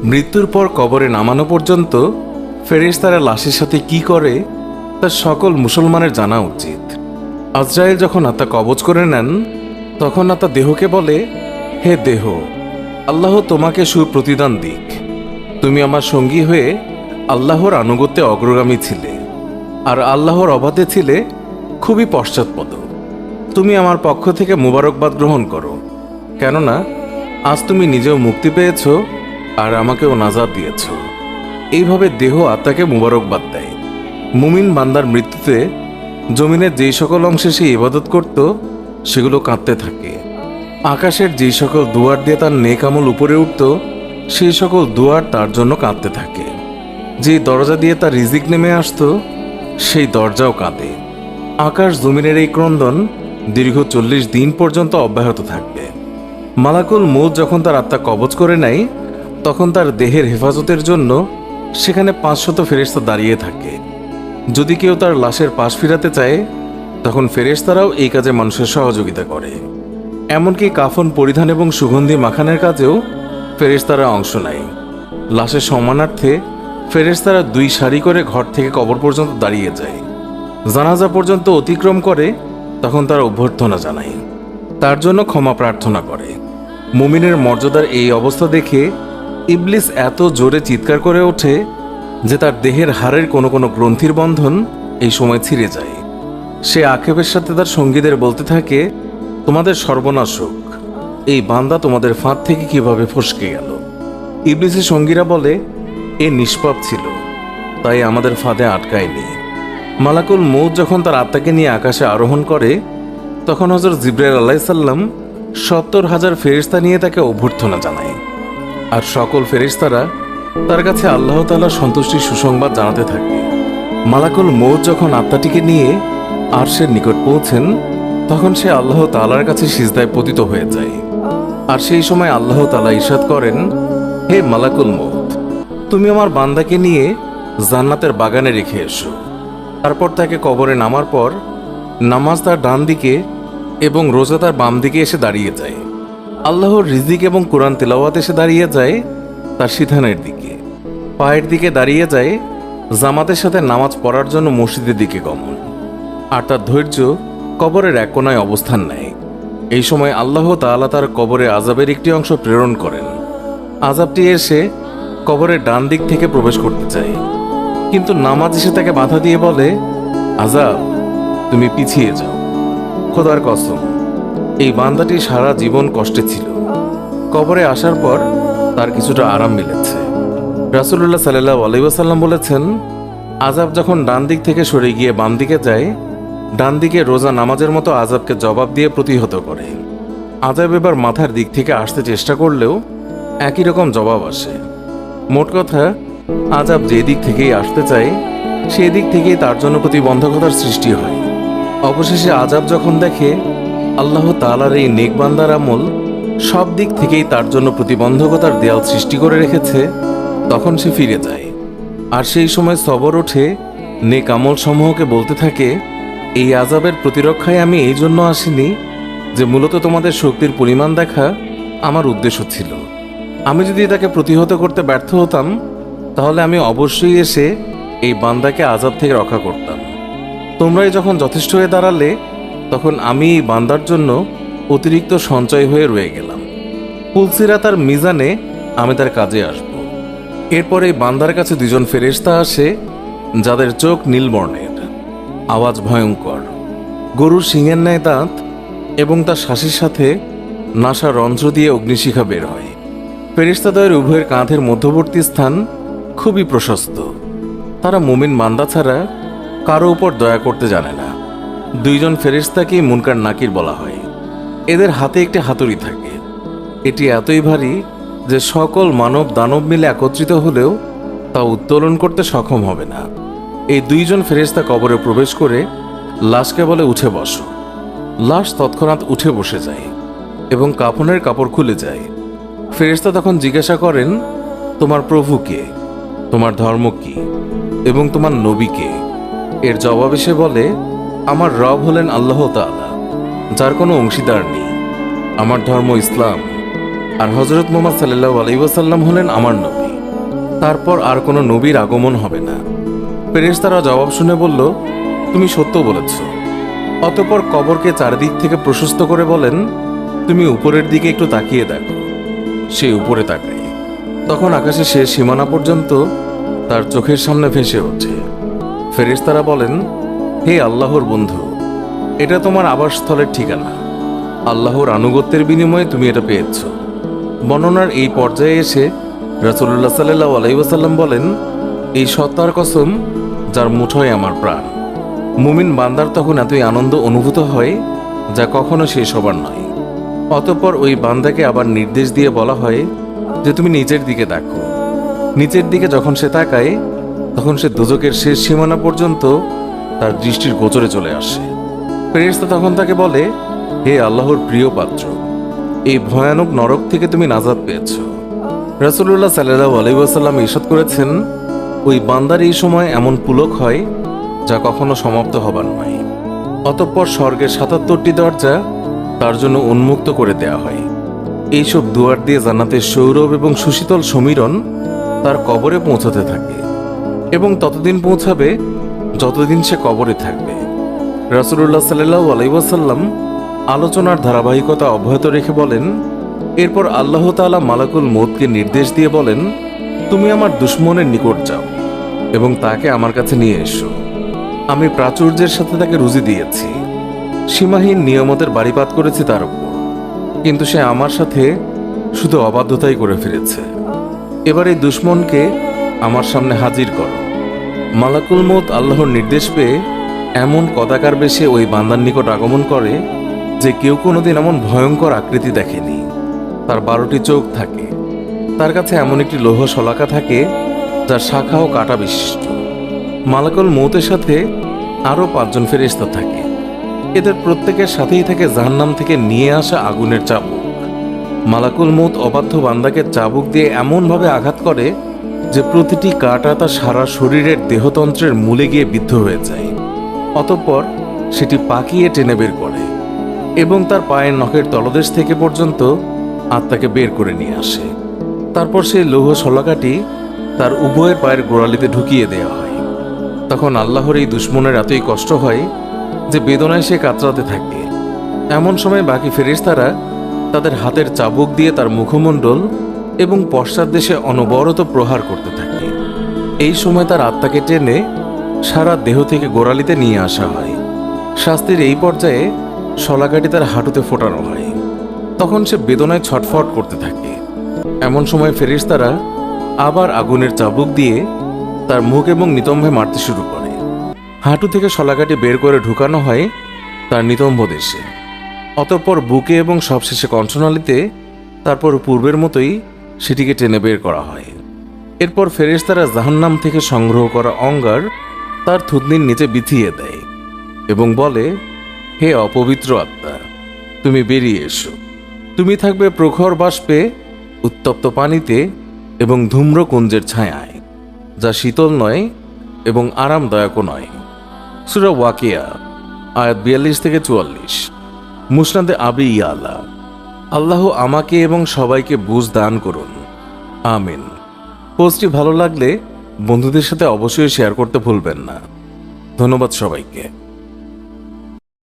মৃত্যুর পর কবরে নামানো পর্যন্ত ফেরেশতারা লাশের সাথে কি করে তা সকল মুসলমানের জানা উচিত। আজরাইল যখন আত্মা কবজ করে নেন তখন আত্মা দেহকে বলে, হে দেহ, আল্লাহ তোমাকে সুপ্রতিদান দিক। তুমি আমার সঙ্গী হয়ে আল্লাহর আনুগত্যে অগ্রগামী ছিলে, আর আল্লাহর অবাধে ছিলে খুবই পশ্চাৎপদ। তুমি আমার পক্ষ থেকে মুবারকবাদ গ্রহণ করো, কেননা আজ তুমি নিজেও মুক্তি পেয়েছ আর আমাকেও নাজাত দিয়েছ। এইভাবে দেহ আত্মাকে মুবারকবাদ দেয়। মুমিন বান্দার মৃত্যুতে জমিনের যেই সকল অংশে সে ইবাদত করত সেগুলো কাঁদতে থাকে। আকাশের যেই সকল দুয়ার দিয়ে তার নেক আমল উপরে উঠত সেই সকল দুয়ার তার জন্য কাঁদতে থাকে। যেই দরজা দিয়ে তার রিজিক নেমে আসতো সেই দরজাও কাঁদে। আকাশ জমিনের এই ক্রন্দন দীর্ঘ 40 দিন পর্যন্ত অব্যাহত থাকবে। মালাকুল মউত যখন তার আত্মা কবজ করে নেয় তখন তার দেহের হেফাজতের জন্য সেখানে 500 ফেরেশতা দাঁড়িয়ে থাকে। যদি কেউ তার লাশের পাশ ফিরাতে চায় তখন ফেরেশতারাও এই কাজে মানুষের সহযোগিতা করে। এমনকি কাফন পরিধান এবং সুগন্ধি মাখানের কাজেও ফেরেশতারা অংশ নেয়। লাশের সম্মানার্থে ফেরেশতারা 2 সারি করে ঘর থেকে কবর পর্যন্ত দাঁড়িয়ে যায়। জানাজা পর্যন্ত অতিক্রম করে তখন তারা অভ্যর্থনা জানায়, তার জন্য ক্ষমা প্রার্থনা করে। মুমিনের মর্যাদার এই অবস্থা দেখে ইবলিস এত জোরে চিৎকার করে ওঠে যে তার দেহের হাড়ের কোনো কোনো গ্রন্থির বন্ধন এই সময় ছিঁড়ে যায়। সে আক্ষেপের সাথে তার সঙ্গীদের বলতে থাকে, তোমাদের সর্বনাশ হোক, এই বান্দা তোমাদের ফাঁদ থেকে কিভাবে ফসকে গেল। ইবলিসের সঙ্গীরা বলে, এ নিষ্পাপ ছিল, তাই আমাদের ফাঁদে আটকায়নি। মালাকুল মউত যখন তার আত্মাকে নিয়ে আকাশে আরোহণ করে তখন হযরত জিবরাইল আলাইহিস সালাম 70,000 ফেরেশতা নিয়ে তাকে অভ্যর্থনা জানায়। আর সকল ফেরেশতারা তার কাছে আল্লাহ তাআলার সন্তুষ্টির সুসংবাদ জানাতে থাকে। মালাকুল মউত যখন আত্মাটিকে নিয়ে আরশের নিকট পৌঁছেন তখন সে আল্লাহ তাআলার কাছে সিজদায় পতিত হয়ে যায়। আর সেই সময় আল্লাহ তাআলা ইরশাদ করেন, হে মালাকুল মউত, তুমি আমার বান্দাকে নিয়ে জান্নাতের বাগানে রেখে এসো। তারপর তাকে কবরে নামার পর নামাজ তার ডান দিকে এবং রোজা তার বাম দিকে এসে দাঁড়িয়ে যায়। আল্লাহর রিজিক এবং কোরআন তেলাওয়াত এসে দাঁড়িয়ে যায় তার সিধানের দিকে। পায়ের দিকে দাঁড়িয়ে যায় জামাতের সাথে নামাজ পড়ার জন্য মসজিদের দিকে গমন। আর তার ধৈর্য কবরের এক কোনায় অবস্থান নেয়। এই সময় আল্লাহ তাআলা তার কবরে আযাবের একটি অংশ প্রেরণ করেন। আযাবটি এসে কবরের ডান দিক থেকে প্রবেশ করতে চায়, কিন্তু নামাজ এসে তাকে বাধা দিয়ে বলে, আযাব, তুমি পিছিয়ে যাও। খোদার কসম, এই বান্দাটি সারা জীবন কষ্টে ছিল, কবরে আসার পর তার কিছুটা আরাম মিলেছে। রাসূলুল্লাহ সাল্লাল্লাহু আলাইহি ওয়াসাল্লাম বলেছেন, আযাব যখন ডান দিক থেকে সরে গিয়ে বাম দিকে যায়, ডান দিকে রোজা নামাজের মতো আযাবকে জবাব দিয়ে প্রতিহত করে। আযাব এবার মাথার দিক থেকে আসতে চেষ্টা করলেও একই রকম জবাব আসে। মোট কথা, আযাব যে দিক থেকেই আসতে চায় সেই দিক থেকেই তার জন্য প্রতিবন্ধকতার সৃষ্টি হয়। অবশেষে আযাব যখন দেখে আল্লাহ তাআলার এই নেক বান্দার আমল সব দিক থেকেই তার জন্য প্রতিবন্ধকতার দেয়াল সৃষ্টি করে রেখেছে তখন সে ফিরে যায়। আর সেই সময় সবর ওঠে নেক আমল সমূহকে বলতে থাকে, এই আযাবের প্রতিরক্ষায় আমি এই জন্য আসিনি যে মূলত তোমাদের শক্তির পরিমাণ দেখা আমার উদ্দেশ্য ছিল। আমি যদি তাকে প্রতিহত করতে ব্যর্থ হতাম তাহলে আমি অবশ্যই এসে এই বান্দাকে আযাব থেকে রক্ষা করতাম। তোমরাই যখন যথেষ্ট হয়ে দাঁড়ালে তখন আমি এই বান্দার জন্য অতিরিক্ত সঞ্চয় হয়ে রয়ে গেলাম। পুলসিরাত আর মিজানে আমি তার কাজে আসব। এরপর এই বান্দার কাছে 2 জন ফেরেশতা আসে যাদের চোখ নীল বর্ণের, আওয়াজ ভয়ঙ্কর, গরুর শিঙের ন্যায় দাঁত এবং তার শ্বাসের সাথে নাসা রন্ধ্র দিয়ে অগ্নিশিখা বের হয়। ফেরেশতাদ্বয়ের উভয়ের কাঁধের মধ্যবর্তী স্থান খুবই প্রশস্ত। তারা মুমিন বান্দা ছাড়া কারো উপর দয়া করতে জানে না। 2 জন ফেরেশতাকেই মুনকার নাকির বলা হয়। এদের হাতে একটি হাতুড়ি থাকে। এটি এতই ভারী যে সকল মানব দানব মিলে একত্রিত হলেও তা উত্তোলন করতে সক্ষম হবে না। এই 2 জন ফেরেশতা কবরে প্রবেশ করে লাশকে বলে, উঠে বসো। লাশ তৎক্ষণাৎ উঠে বসে যায় এবং কাফনের কাপড় খুলে যায়। ফেরেশতা তখন জিজ্ঞাসা করেন, তোমার প্রভু কে, তোমার ধর্ম কি এবং তোমার নবী কে? এর জবাবে সে বলে, আমার রব হলেন আল্লাহ তাআলা, যার কোনো অংশীদার নেই। আমার ধর্ম ইসলাম, আর হযরত মুহাম্মদ সাল্লাল্লাহু আলাইহি ওয়াসাল্লাম হলেন আমার নবী। তারপর আর কোনো নবীর আগমন হবে না। ফেরেশতারা জবাব শুনে বলল, তুমি সত্য বলেছ। অতঃপর কবরকে চারিদিক থেকে প্রশস্ত করে বলেন, তুমি উপরের দিকে একটু তাকিয়ে দেখো। সে উপরে তাকায়। তখন আকাশে শেষ সীমানা পর্যন্ত তার চোখের সামনে ভেসে ওঠে। ফেরেশতারা বলেন, হে আল্লাহর বন্ধু, এটা তোমার আবাসস্থলের ঠিকানা। আল্লাহর আনুগত্যের বিনিময়ে তুমি এটা পেয়েছ। বর্ণনার এই পর্যায়ে এসে রাসূলুল্লাহ সাল্লাল্লাহু আলাইহি ওয়াসাল্লাম বলেন, এই সত্তার কসম যার মুঠোয় আমার প্রাণ। মুমিন বান্দার তখন এতই আনন্দ অনুভূত হয় যা কখনো শেষ হবার নয়। অতঃপর ওই বান্দাকে আবার নির্দেশ দিয়ে বলা হয় যে তুমি নিচের দিকে দেখো। নিচের দিকে যখন সে তাকায় তখন সে দোজখের শেষ সীমানা পর্যন্ত তার দৃষ্টির গোচরে চলে আসে। ফেরেশতা তখন তাকে বলে, হে আল্লাহর প্রিয় পাত্র, এই ভয়ানক নরক থেকে তুমি নাজাত পেয়েছ। রাসূলুল্লাহ সাল্লাল্লাহু আলাইহি ওয়াসাল্লাম ইরশাদ করেছেন, ওই বান্দার এই সময় এমন পুলক হয় যা কখনো সমাপ্ত হবার নয়। অতঃপর স্বর্গের ৭৭টি দরজা তার জন্য উন্মুক্ত করে দেয়া হয়। এইসব দুয়ার দিয়ে জান্নাতের সৌরভ এবং সুশীতল সমীরণ তার কবরে পৌঁছাতে থাকে এবং ততদিন পৌঁছাবে যতদিন সে কবরে থাকবে। রাসূলুল্লাহ সাল্লাল্লাহু আলাইহি ওয়াসাল্লাম আলোচনার ধারাবাহিকতা অব্যাহত রেখে বলেন, এরপর আল্লাহ তাআলা মালাকুল মউতকে নির্দেশ দিয়ে বলেন, তুমি আমার দুশমনের নিকট যাও এবং তাকে আমার কাছে নিয়ে এসো। আমি প্রাচুর্যের সাথে তাকে রুজি দিয়েছি, সীমাহীন নিয়ামতের বাড়িপাত করেছি তার উপর, কিন্তু সে আমার সাথে শুধু অবাধ্যতাই করে ফিরেছে। এবার এই দুশমনকে আমার সামনে হাজির করো। মালাকুল মউত আল্লাহর নির্দেশ পেয়ে এমন কদাকার বেশে ওই বান্দার নিকট আগমন করে যে কেউ কোনোদিন এমন ভয়ঙ্কর আকৃতি দেখেনি। তার 12টি চোখ থাকে। তার কাছে এমন একটি লৌহ শলাকা থাকে যার শাখা ও কাঁটা বিশিষ্ট। মালাকুল মউতের সাথে আরও 5 জন ফেরেশতা থাকে। এদের প্রত্যেকের সাথেই থাকে জাহান্নাম থেকে নিয়ে আসা আগুনের চাবুক। মালাকুল মউত অবাধ্য বান্দাকে চাবুক দিয়ে এমনভাবে আঘাত করে যে প্রতিটি কাঁটা তার সারা শরীরের দেহতন্ত্রের মূলে গিয়ে বিদ্ধ হয়ে যায়। অতঃপর সেটি পাকিয়ে টেনে বের করে এবং তার পায়ের নখের তলদেশ থেকে পর্যন্ত আত্মাকে বের করে নিয়ে আসে। তারপর সেই লৌহ শলাকাটি তার উভয়ের পায়ের গোড়ালিতে ঢুকিয়ে দেওয়া হয়। তখন আল্লাহর এই দুশমনের এতই কষ্ট হয় যে বেদনায় সে কাতরাতে থাকে। এমন সময় বাকি ফেরেশতারা তাদের হাতের চাবুক দিয়ে তার মুখমণ্ডল এবং পশ্চাৎ দেশে অনবরত প্রহার করতে থাকে। এই সময় তার আত্মাকে টেনে সারা দেহ থেকে গোড়ালিতে নিয়ে আসা হয়। শাস্তির এই পর্যায়ে শলাকাটি তার হাঁটুতে ফোটানো হয়। তখন সে বেদনায় ছটফট করতে থাকে। এমন সময় ফেরেশতারা আবার আগুনের চাবুক দিয়ে তার মুখ এবং নিতম্বে মারতে শুরু করে। হাঁটু থেকে শলাকাটি বের করে ঢুকানো হয় তার নিতম্ব দেশে। অতঃপর বুকে এবং সবশেষে কণ্ঠনালীতে, তারপর পূর্বের মতোই সেটিকে টেনে বের করা হয়। এরপর ফেরেশতারা জাহান্নাম থেকে সংগ্রহ করা অঙ্গার তার থুতনির নিচে বিছিয়ে দেয় এবং বলে, হে অপবিত্র আত্মা, তুমি বেরিয়ে এসো। তুমি থাকবে প্রখর বাষ্পে, উত্তপ্ত পানিতে এবং ধূম্রকুঞ্জের ছায়ায়, যা শীতল নয় এবং আরামদায়কও নয়। সূরা ওয়াকিয়া আয়াত 42 থেকে 44। মুসনাদে আবি ইয়ালা। আল্লাহ আমাকে এবং সবাইকে বুঝ দান করুন, আমিন। পোস্টটি ভালো লাগলে বন্ধুদের সাথে অবশ্যই শেয়ার করতে ভুলবেন না। ধন্যবাদ সবাইকে।